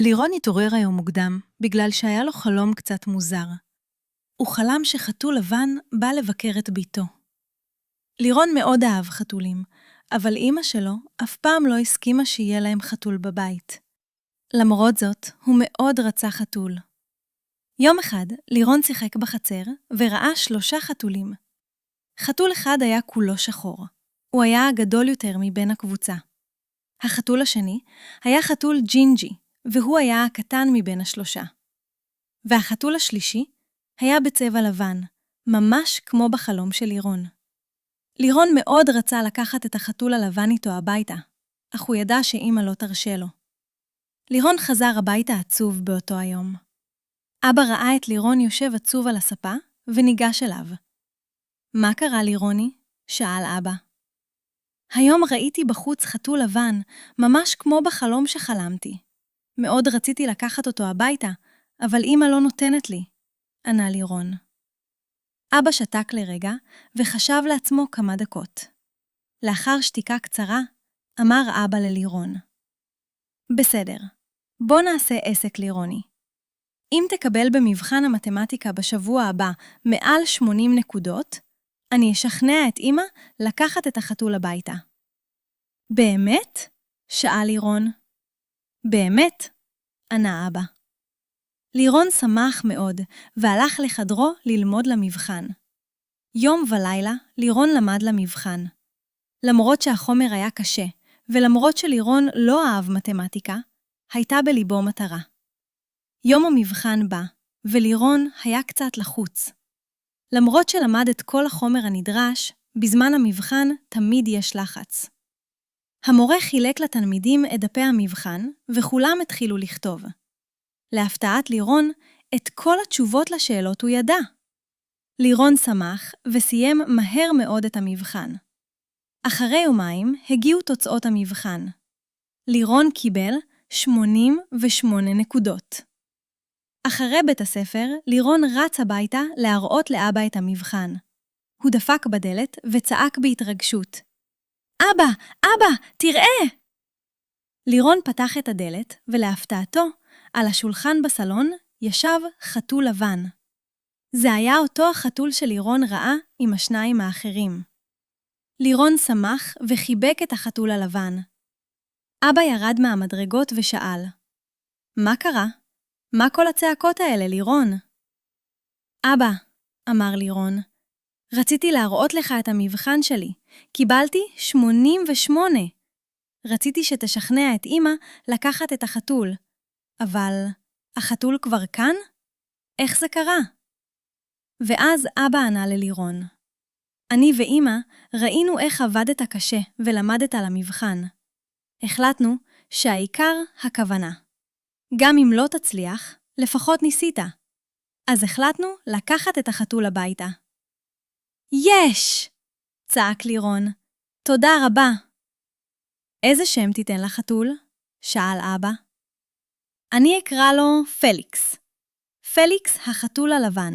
לירון התעורר היום מוקדם, בגלל שהיה לו חלום קצת מוזר. הוא חלם שחתול לבן בא לבקר את ביתו. לירון מאוד אהב חתולים, אבל אמא שלו אף פעם לא הסכימה שיהיה להם חתול בבית. למרות זאת, הוא מאוד רצה חתול. יום אחד, לירון שיחק בחצר וראה 3 חתולים. חתול אחד היה כולו שחור. הוא היה הגדול יותר מבין הקבוצה. החתול השני היה חתול ג'ינג'י, והוא היה הקטן מבין ה3. והחתול השלישי היה בצבע לבן, ממש כמו בחלום של לירון. לירון מאוד רצה לקחת את החתול הלבן איתו הביתה, אך הוא ידע שאמא לא תרשה לו. לירון חזר הביתה עצוב באותו היום. אבא ראה את לירון יושב עצוב על הספה וניגש אליו. מה קרה לירוני? שאל אבא. היום ראיתי בחוץ חתול לבן, ממש כמו בחלום שחלמתי. מאוד רציתי לקחת אותו הביתה, אבל אמא לא נותנת לי, ענה לירון. אבא שתק לרגע וחשב לעצמו כמה דקות. לאחר שתיקה קצרה, אמר אבא ללירון. בסדר, בוא נעשה עסק לירוני. אם תקבל במבחן המתמטיקה בשבוע הבא מעל 80 נקודות, אני אשכנע את אמא לקחת את החתול הביתה. באמת? שאל לירון. באמת? ענה אבא. לירון שמח מאוד והלך לחדרו ללמוד למבחן. יום ולילה לירון למד למבחן. למרות שהחומר היה קשה, ולמרות שלירון לא אהב מתמטיקה, הייתה בליבו מטרה. יום המבחן בא, ולירון היה קצת לחוץ. למרות שלמד את כל החומר הנדרש, בזמן המבחן תמיד יש לחץ. המורה חילק לתלמידים את דפי המבחן, וכולם התחילו לכתוב. להפתעת לירון, את כל התשובות לשאלות הוא ידע. לירון שמח וסיים מהר מאוד את המבחן. אחרי יומיים הגיעו תוצאות המבחן. לירון קיבל 88 נקודות. אחרי בית הספר, לירון רץ הביתה להראות לאבא את המבחן. הוא דפק בדלת וצעק בהתרגשות. אבא, אבא, תראה! לירון פתח את הדלת ולהפתעתו, על השולחן בסלון ישב חתול לבן. זה היה אותו החתול שלירון ראה עם השניים האחרים. לירון שמח וחיבק את החתול הלבן. אבא ירד מהמדרגות ושאל, מה קרה? מה כל הצעקות האלה, לירון? אבא, אמר לירון, רציתי להראות לך את המבחן שלי. קיבלתי 88. רציתי שתשכנע את אמא לקחת את החתול. אבל החתול כבר כאן? איך זה קרה? ואז אבא ענה ללירון. אני ואמא ראינו איך עבדת קשה ולמדת על המבחן. החלטנו שהעיקר הכוונה. גם אם לא תצליח, לפחות ניסית. אז החלטנו לקחת את החתול הביתה. יש! צעק לירון. תודה רבה. איזה שם תיתן לחתול? שאל אבא. אני אקרא לו פליקס. פליקס החתול הלבן.